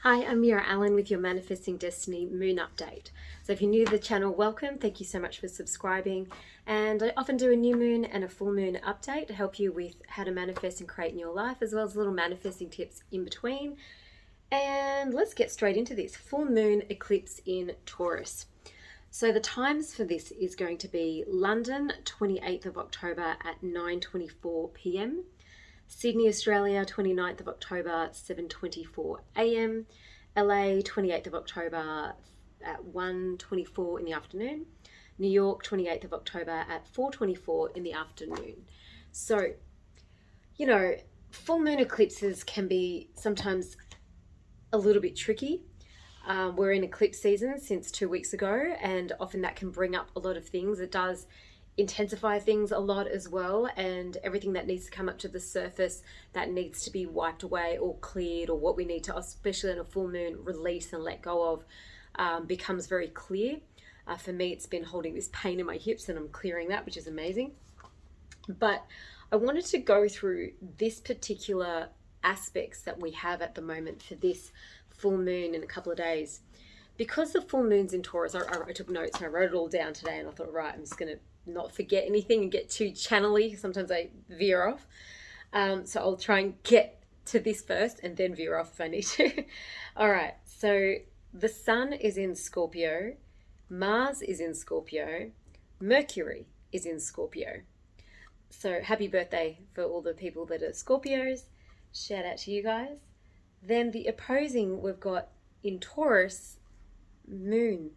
Hi, I'm Meera Allen with your Manifesting Destiny Moon Update. So if you're new to the channel, welcome. Thank you so much for subscribing. And I often do a new moon and a full moon update to help you with how to manifest and create in your life, as well as little manifesting tips in between. And let's get straight into this. Full moon eclipse in Taurus. So the times for this is going to be London, 28th of October at 9:24 p.m. Sydney, Australia, 29th of October, 7:24 a.m. LA, 28th of October at 1:24 in the afternoon. New York, 28th of October at 4:24 in the afternoon. So, full moon eclipses can be sometimes a little bit tricky. We're in eclipse season since 2 weeks ago, and often that can bring up a lot of things. It does intensify things a lot as well, and everything that needs to come up to the surface that needs to be wiped away or cleared, or what we need to, especially in a full moon, release and let go of, becomes very clear. For me, it's been holding this pain in my hips, and I'm clearing that, which is amazing. But I wanted to go through this particular aspects that we have at the moment for this full moon in a couple of days. Because the full moon's in Taurus, I took notes and I wrote it all down today, and I thought, right, I'm just going to not forget anything and get too channely. Sometimes I veer off. So I'll try and get to this first and then veer off if I need to. All right. So the sun is in Scorpio. Mars is in Scorpio. Mercury is in Scorpio. So happy birthday for all the people that are Scorpios. Shout out to you guys. Then the opposing, we've got in Taurus, Moon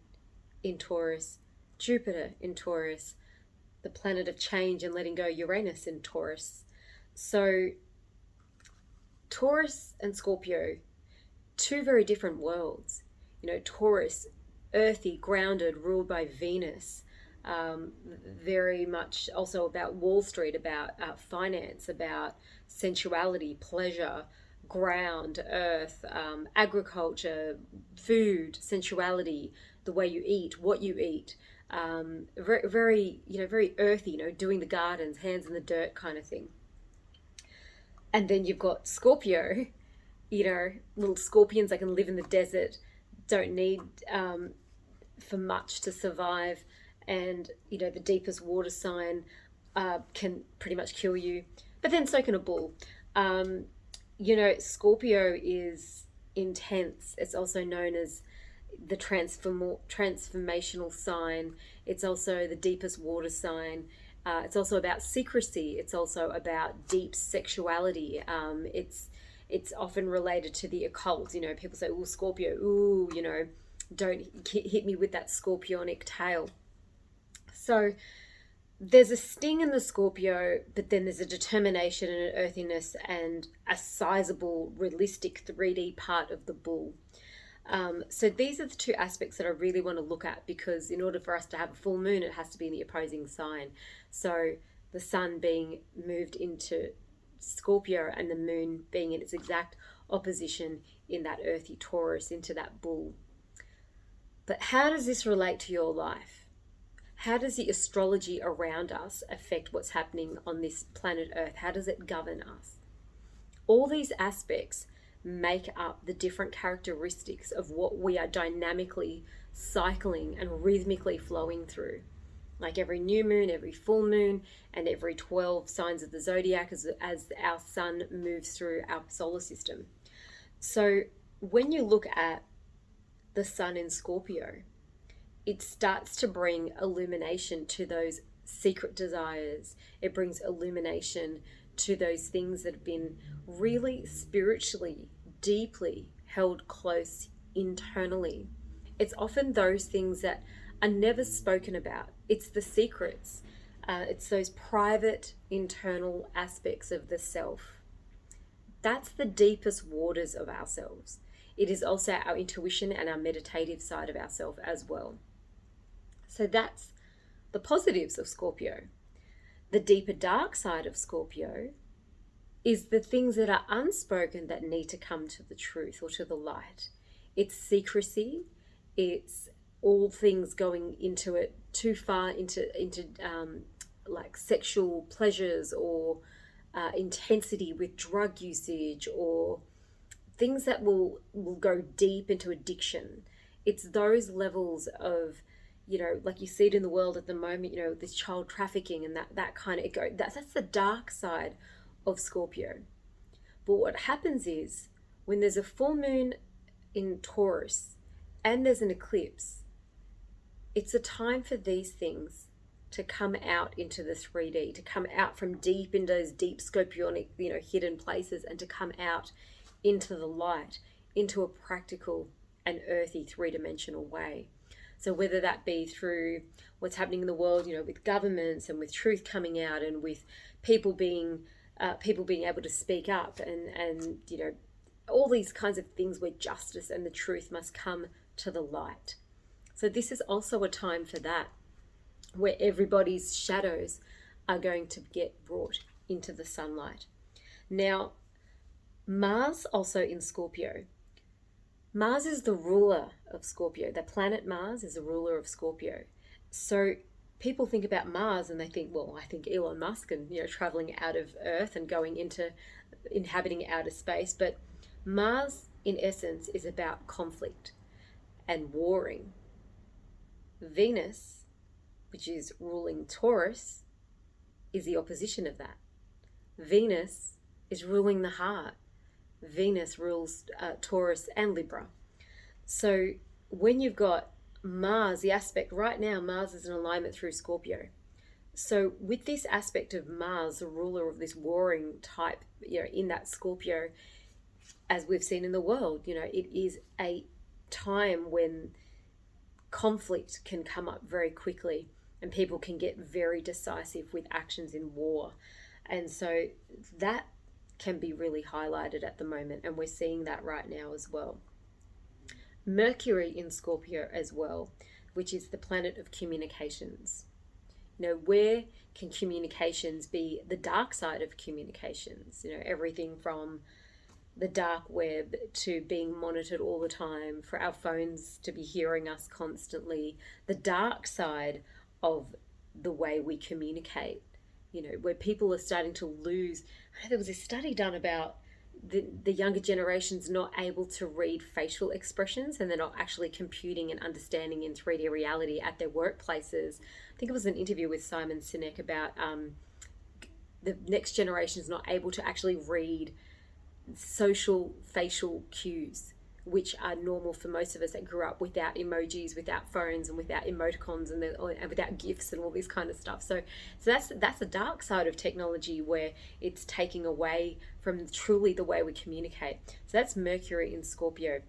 in Taurus, Jupiter in Taurus, the planet of change and letting go, Uranus in Taurus. So Taurus and Scorpio, two very different worlds. Taurus, earthy, grounded, ruled by Venus, very much also about Wall Street, about finance, about sensuality, pleasure, ground, earth, agriculture, food, sensuality, the way you eat, what you eat. Very, very earthy, doing the gardens, hands in the dirt kind of thing. And then you've got Scorpio, little scorpions that can live in the desert, don't need for much to survive. And, the deepest water sign can pretty much kill you. But then so can a bull. Scorpio is intense. It's also known as the transformational sign. It's also the deepest water sign. It's also about secrecy. It's also about deep sexuality. It's often related to the occult. People say, "Oh, Scorpio, ooh, don't hit me with that scorpionic tail." So there's a sting in the Scorpio, but then there's a determination and an earthiness and a sizable, realistic 3D part of the bull. So these are the two aspects that I really want to look at, because in order for us to have a full moon, it has to be in the opposing sign. So the sun being moved into Scorpio and the moon being in its exact opposition in that earthy Taurus, into that bull. But how does this relate to your life? How does the astrology around us affect what's happening on this planet Earth? How does it govern us? All these aspects make up the different characteristics of what we are dynamically cycling and rhythmically flowing through. Like every new moon, every full moon, and every 12 signs of the zodiac as our sun moves through our solar system. So when you look at the sun in Scorpio, it starts to bring illumination to those secret desires. It brings illumination to those things that have been really spiritually, deeply held close internally. It's often those things that are never spoken about. It's the secrets. It's those private, internal aspects of the self. That's the deepest waters of ourselves. It is also our intuition and our meditative side of ourselves as well. So that's the positives of Scorpio. The deeper dark side of Scorpio is the things that are unspoken that need to come to the truth or to the light. It's secrecy. It's all things going into it too far into like sexual pleasures or intensity with drug usage, or things that will go deep into addiction. It's those levels of, like you see it in the world at the moment, this child trafficking and that kind of, that's the dark side of Scorpio. But what happens is when there's a full moon in Taurus and there's an eclipse, it's a time for these things to come out into the 3D, to come out from deep into those deep scorpionic, hidden places, and to come out into the light, into a practical and earthy three-dimensional way. So whether that be through what's happening in the world, with governments and with truth coming out and with people being able to speak up and all these kinds of things where justice and the truth must come to the light. So this is also a time for that, where everybody's shadows are going to get brought into the sunlight. Now, Mars also in Scorpio. Mars is the ruler of Scorpio. The planet Mars is a ruler of Scorpio. So people think about Mars and they think, well, I think Elon Musk and, traveling out of Earth and going into inhabiting outer space. But Mars, in essence, is about conflict and warring. Venus, which is ruling Taurus, is the opposition of that. Venus is ruling the heart. Venus rules Taurus and Libra. So when you've got Mars, the aspect right now, Mars is in alignment through Scorpio. So with this aspect of Mars, the ruler of this warring type, in that Scorpio, as we've seen in the world, it is a time when conflict can come up very quickly and people can get very decisive with actions in war. And so that can be really highlighted at the moment, and we're seeing that right now as well. Mercury in Scorpio as well, which is the planet of communications. Where can communications be the dark side of communications? Everything from the dark web to being monitored all the time, for our phones to be hearing us constantly, the dark side of the way we communicate, where people are starting to lose. I know there was a study done about the younger generations not able to read facial expressions, and they're not actually computing and understanding in 3D reality at their workplaces. I think it was an interview with Simon Sinek about the next generation is not able to actually read social facial cues, which are normal for most of us that grew up without emojis, without phones, and without emoticons, and without GIFs and all this kind of stuff. So that's the dark side of technology, where it's taking away from truly the way we communicate. So that's Mercury in Scorpio.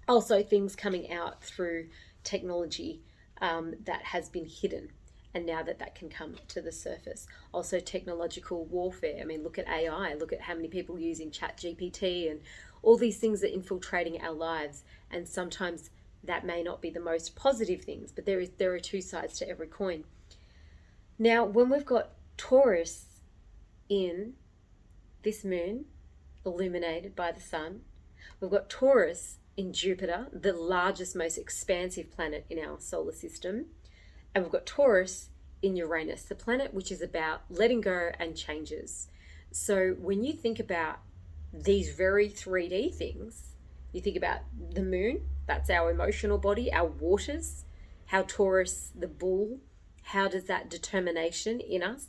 Also, things coming out through technology that has been hidden, and now that can come to the surface. Also, technological warfare. I mean, look at AI. Look at how many people using ChatGPT and all these things that are infiltrating our lives. And sometimes that may not be the most positive things, but there are two sides to every coin. Now, when we've got Taurus in this moon, illuminated by the sun, we've got Taurus in Jupiter, the largest, most expansive planet in our solar system. And we've got Taurus in Uranus, the planet which is about letting go and changes. So when you think about these very 3D things, you think about the moon, that's our emotional body, our waters, how Taurus, the bull, how does that determination in us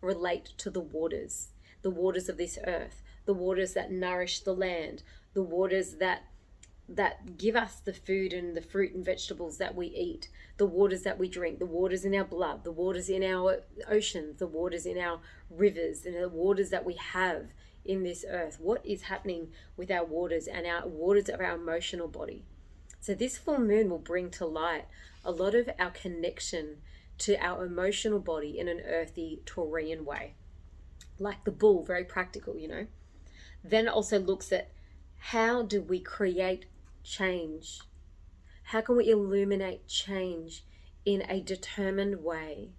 relate to the waters of this earth, the waters that nourish the land, the waters that give us the food and the fruit and vegetables that we eat, the waters that we drink, the waters in our blood, the waters in our oceans, the waters in our rivers, and the waters that we have in this earth. What is happening with our waters and our waters of our emotional body? So this full moon will bring to light a lot of our connection to our emotional body in an earthy Taurian way. Like the bull, very practical, Then it also looks at how do we create change? How can we illuminate change in a determined way?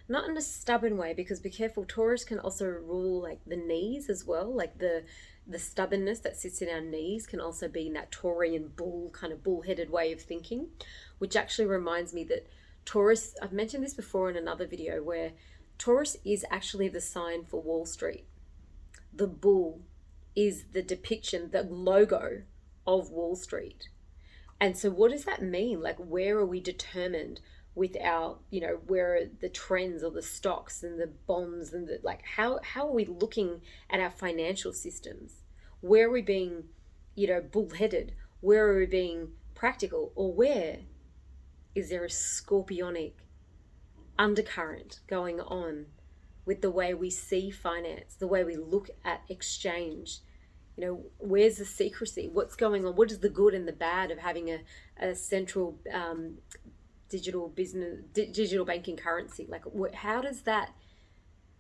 Not in a stubborn way, because be careful, Taurus can also rule like the knees as well, like the stubbornness that sits in our knees can also be in that Taurian bull, kind of bull-headed way of thinking, which actually reminds me that Taurus, I've mentioned this before in another video, where Taurus is actually the sign for Wall Street. The bull is the depiction, the logo of Wall Street. And so what does that mean? Like, where are we determined with our, where are the trends or the stocks and the bonds and the, like, how are we looking at our financial systems? Where are we being, bullheaded? Where are we being practical? Or where is there a scorpionic undercurrent going on with the way we see finance, the way we look at exchange? Where's the secrecy? What's going on? What is the good and the bad of having a central digital banking currency? Like, how does that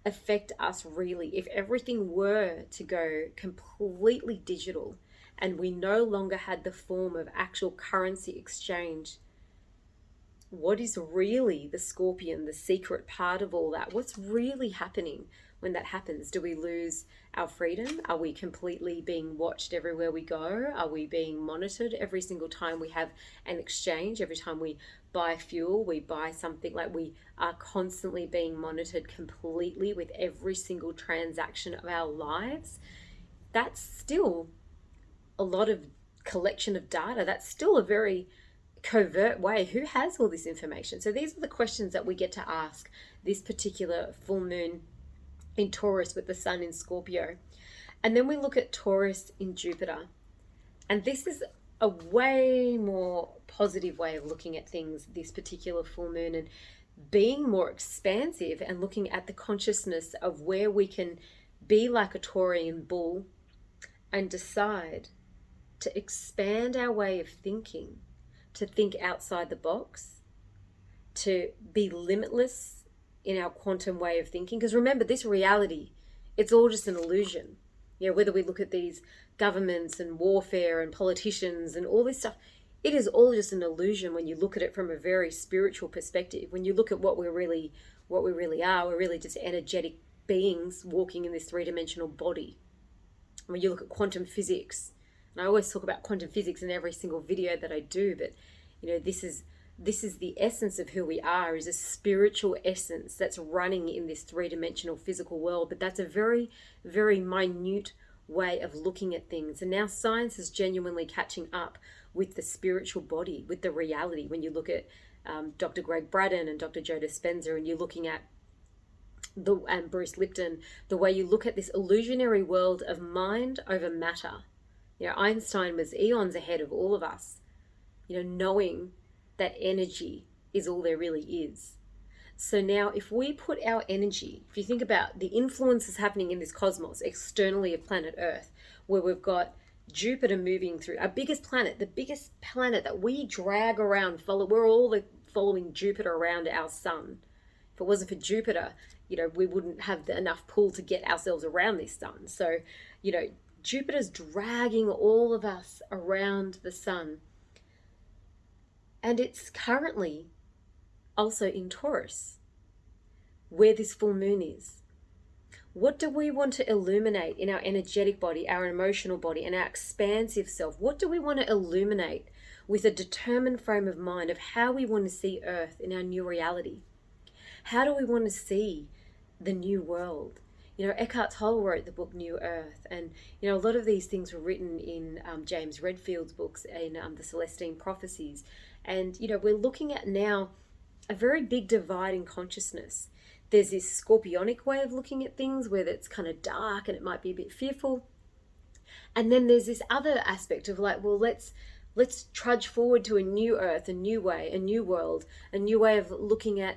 affect us really? If everything were to go completely digital and we no longer had the form of actual currency exchange, what is really the scorpion, the secret part of all that? What's really happening when that happens? Do we lose our freedom? Are we completely being watched everywhere we go? Are we being monitored every single time we have an exchange? Every time we buy fuel, we buy something, like we are constantly being monitored completely with every single transaction of our lives? That's still a lot of collection of data. That's still a very covert way. Who has all this information? So these are the questions that we get to ask this particular full moon in Taurus with the sun in Scorpio. And then we look at Taurus in Jupiter. And this is a way more positive way of looking at things, this particular full moon, and being more expansive and looking at the consciousness of where we can be like a Taurian bull and decide to expand our way of thinking, to think outside the box, to be limitless in our quantum way of thinking. Because remember, this reality, it's all just an illusion. Whether we look at these governments and warfare and politicians and all this stuff, it is all just an illusion when you look at it from a very spiritual perspective. When you look at what we really are, we're really just energetic beings walking in this three-dimensional body. When you look at quantum physics, and I always talk about quantum physics in every single video that I do, but this is the essence of who we are, is a spiritual essence that's running in this three-dimensional physical world. But that's a very, very minute way of looking at things. And now science is genuinely catching up with the spiritual body, with the reality. When you look at Dr. Greg Braden and Dr. Joe Dispenza, and you're looking at and Bruce Lipton, the way you look at this illusionary world of mind over matter. Einstein was eons ahead of all of us, knowing that energy is all there really is. So now if we put our energy, if you think about the influences happening in this cosmos externally of planet Earth, where we've got Jupiter moving through our biggest planet, the biggest planet that we drag around, we're all following Jupiter around our sun. If it wasn't for Jupiter, we wouldn't have enough pull to get ourselves around this sun. So, Jupiter's dragging all of us around the sun. And it's currently also in Taurus, where this full moon is. What do we want to illuminate in our energetic body, our emotional body, and our expansive self? What do we want to illuminate with a determined frame of mind of how we want to see Earth in our new reality? How do we want to see the new world? Eckhart Tolle wrote the book New Earth, and a lot of these things were written in James Redfield's books in the Celestine Prophecies. And we're looking at now a very big divide in consciousness. There's this scorpionic way of looking at things where it's kind of dark and it might be a bit fearful. And then there's this other aspect of like, well, let's trudge forward to a new Earth, a new way, a new world, a new way of looking at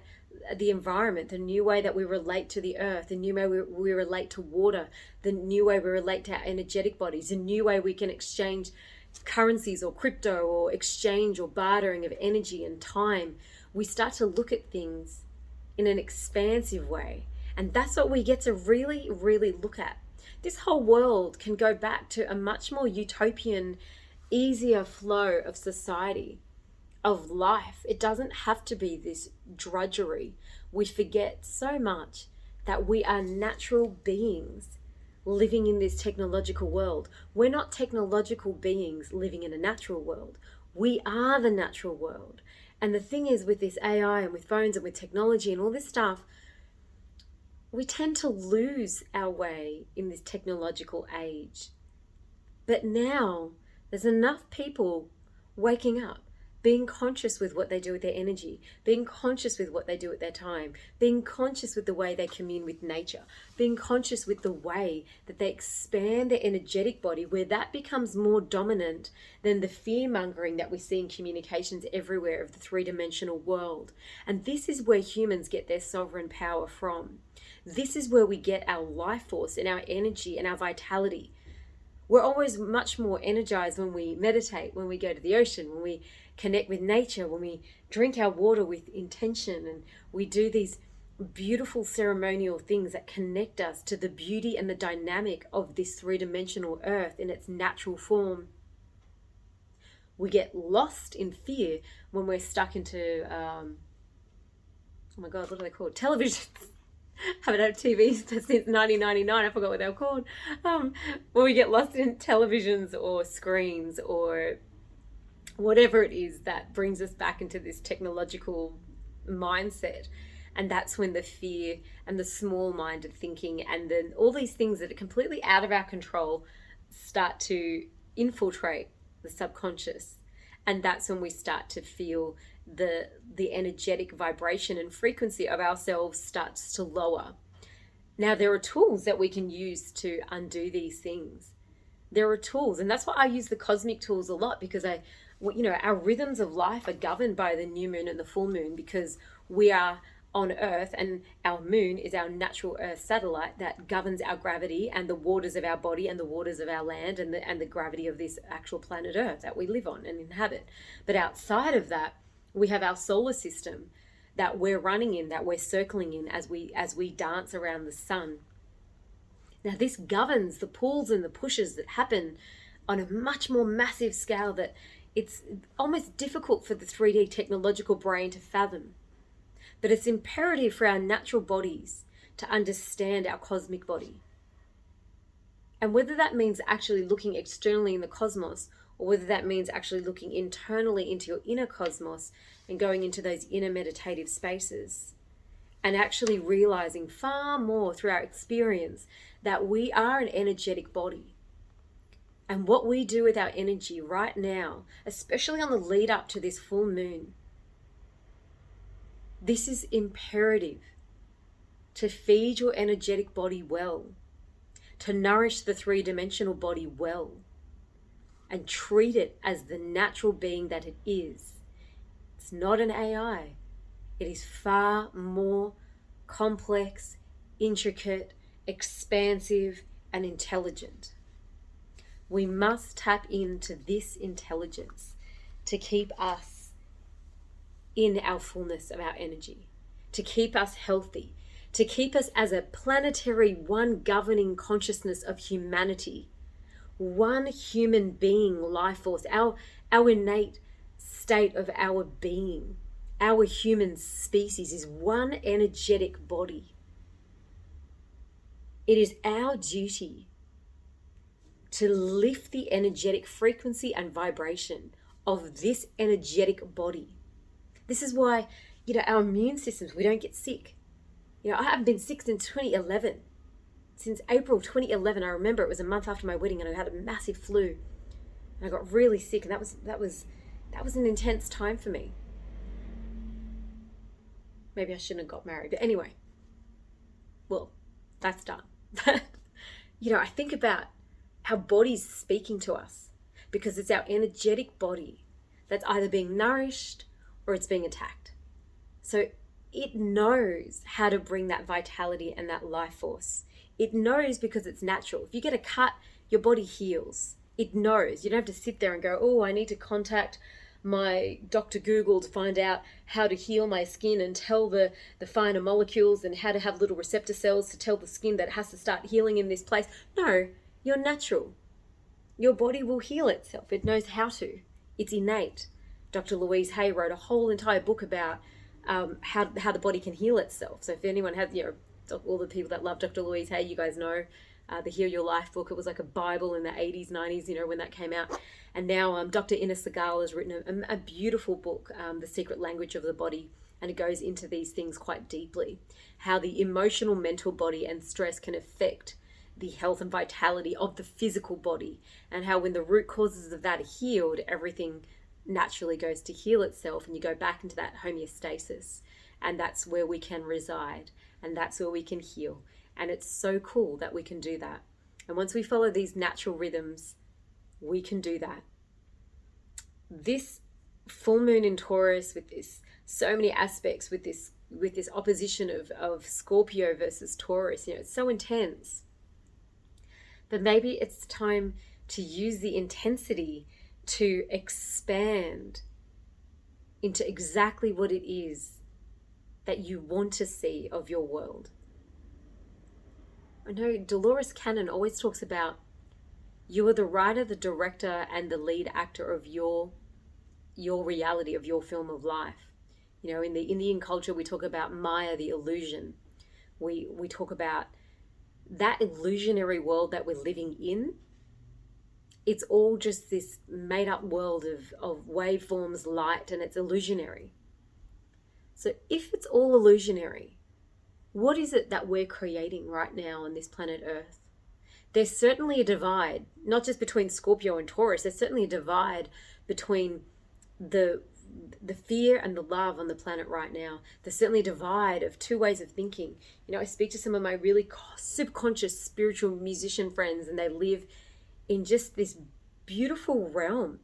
the environment, the new way that we relate to the earth, the new way we relate to water, the new way we relate to our energetic bodies, the new way we can exchange currencies or crypto or exchange or bartering of energy and time. We start to look at things in an expansive way. And that's what we get to really, really look at. This whole world can go back to a much more utopian, easier flow of society, of life. It doesn't have to be this drudgery. We forget so much that we are natural beings living in this technological world. We're not technological beings living in a natural world. We are the natural world. And the thing is, with this AI and with phones and with technology and all this stuff, we tend to lose our way in this technological age. But now there's enough people waking up, being conscious with what they do with their energy, being conscious with what they do with their time, being conscious with the way they commune with nature, being conscious with the way that they expand their energetic body, where that becomes more dominant than the fear-mongering that we see in communications everywhere of the three-dimensional world. And this is where humans get their sovereign power from. This is where we get our life force and our energy and our vitality. We're always much more energized when we meditate, when we go to the ocean, when we connect with nature, when we drink our water with intention, and we do these beautiful ceremonial things that connect us to the beauty and the dynamic of this three-dimensional earth in its natural form. We get lost in fear when we're stuck into, oh my God, what are they called? Televisions. Haven't had TVs since 1999. I forgot what they were called. When we get lost in televisions or screens or whatever it is that brings us back into this technological mindset. And that's when the fear and the small-minded thinking and then all these things that are completely out of our control start to infiltrate the subconscious. And that's when we start to feel the energetic vibration and frequency of ourselves starts to lower. Now, there are tools that we can use to undo these things. There are tools, and that's why I use the cosmic tools a lot, because our rhythms of life are governed by the new moon and the full moon, because we are on Earth and our moon is our natural Earth satellite that governs our gravity and the waters of our body and the waters of our land and the gravity of this actual planet Earth that we live on and inhabit. But outside of that, we have our solar system that we're running in, that we're circling in as we dance around the sun. Now, this governs the pulls and the pushes that happen on a much more massive scale that it's almost difficult for the 3D technological brain to fathom. But it's imperative for our natural bodies to understand our cosmic body. And whether that means actually looking externally in the cosmos, or whether that means actually looking internally into your inner cosmos and going into those inner meditative spaces and actually realizing far more through our experience that we are an energetic body. And what we do with our energy right now, especially on the lead up to this full moon, this is imperative to feed your energetic body well, to nourish the three-dimensional body well, and treat it as the natural being that it is. It's not an AI. It is far more complex, intricate, expansive, and intelligent. We must tap into this intelligence to keep us in our fullness of our energy, to keep us healthy, to keep us as a planetary one governing consciousness of humanity, one human being life force, our innate state of our being, our human species is one energetic body. It is our duty to lift the energetic frequency and vibration of this energetic body. This is why, our immune systems, we don't get sick. I haven't been sick since 2011. Since April 2011, I remember it was a month after my wedding and I had a massive flu. And I got really sick, and that was an intense time for me. Maybe I shouldn't have got married. But anyway, well, that's done. I think about our body's speaking to us because it's our energetic body that's either being nourished or it's being attacked. So it knows how to bring that vitality and that life force. It knows because it's natural. If you get a cut, your body heals. It knows. You don't have to sit there and go, oh, I need to contact my Dr. Google to find out how to heal my skin and tell the finer molecules and how to have little receptor cells to tell the skin that it has to start healing in this place. No, you're natural. Your body will heal itself. It knows how to. It's innate. Dr. Louise Hay wrote a whole entire book about how the body can heal itself. So if anyone has, all the people that love Dr. Louise Hay, you guys know the Heal Your Life book. It was like a Bible in the 80s, 90s, when that came out. And now Dr. Ines Segal has written a beautiful book, The Secret Language of the Body, and it goes into these things quite deeply. How the emotional, mental body and stress can affect the health and vitality of the physical body, and how when the root causes of that are healed, everything naturally goes to heal itself, and you go back into that homeostasis, and that's where we can reside, and that's where we can heal. And it's so cool that we can do that. And once we follow these natural rhythms, we can do that. This full moon in Taurus, with this so many aspects, with this opposition of Scorpio versus Taurus, it's so intense. But maybe it's time to use the intensity to expand into exactly what it is that you want to see of your world. I know Dolores Cannon always talks about you are the writer, the director, and the lead actor of your reality, of your film of life. In the Indian culture, we talk about Maya, the illusion. We talk about that illusionary world that we're living in. It's all just this made-up world of waveforms, light, and it's illusionary. So if it's all illusionary, what is it that we're creating right now on this planet Earth? There's certainly a divide, not just between Scorpio and Taurus. There's certainly a divide between the fear and the love on the planet right now. There's certainly a divide of two ways of thinking. I speak to some of my really subconscious spiritual musician friends, and they live in just this beautiful realm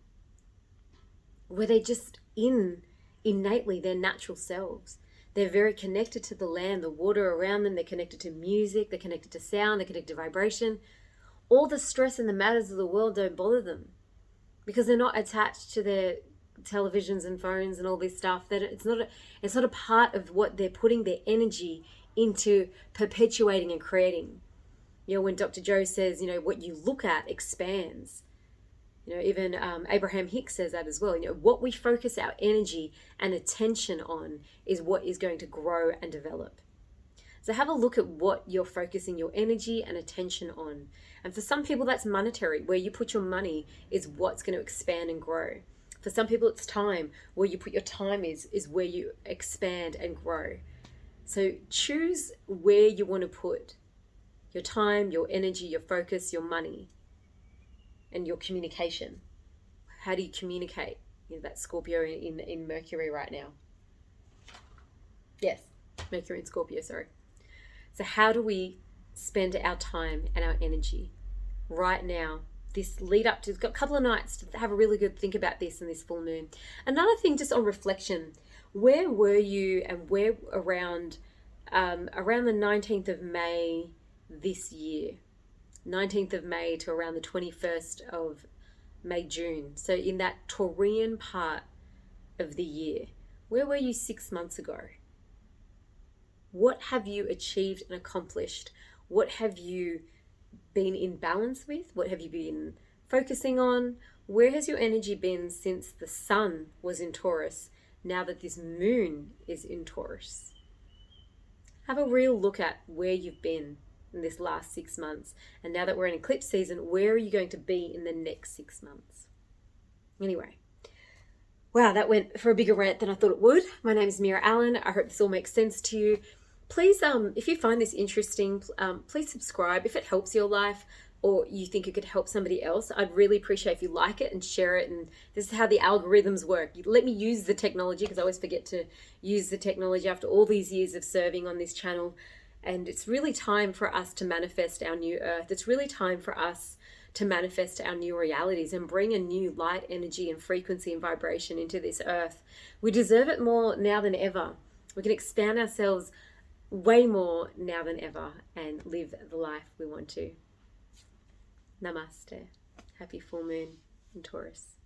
where they just innately their natural selves. They're very connected to the land, the water around them. They're connected to music. They're connected to sound. They're connected to vibration. All the stress and the matters of the world don't bother them because they're not attached to their televisions and phones and all this stuff. That it's not a part of what they're putting their energy into perpetuating and creating. When Dr. Joe says, what you look at expands. Even Abraham Hicks says that as well. What we focus our energy and attention on is what is going to grow and develop. So have a look at what you're focusing your energy and attention on. And for some people, that's monetary. Where you put your money is what's going to expand and grow. For some people, it's time. Where you put your time is where you expand and grow. So choose where you want to put your time, your energy, your focus, your money, and your communication. How do you communicate? That Scorpio in Mercury right now. Yes, Mercury and Scorpio, sorry. So how do we spend our time and our energy right now? This lead up to, we've got a couple of nights to have a really good think about this in this full moon. Another thing, just on reflection, where were you and where around the 19th of May this year? 19th of May to around the 21st of May, June. So in that Taurian part of the year, where were you 6 months ago? What have you achieved and accomplished? What have you been in balance with? What have you been focusing on? Where has your energy been since the sun was in Taurus, now that this moon is in Taurus? Have a real look at where you've been in this last 6 months. And now that we're in eclipse season, where are you going to be in the next 6 months? Anyway, wow, that went for a bigger rant than I thought it would. My name is Meera Allen. I hope this all makes sense to you. Please, if you find this interesting, please subscribe if it helps your life or you think it could help somebody else. I'd really appreciate if you like it and share it. And this is how the algorithms work. You let me use the technology, because I always forget to use the technology after all these years of serving on this channel. And it's really time for us to manifest our new earth. It's really time for us to manifest our new realities and bring a new light, energy, and frequency and vibration into this earth. We deserve it more now than ever. We can expand ourselves way more now than ever and live the life we want to. Namaste. Happy full moon in Taurus.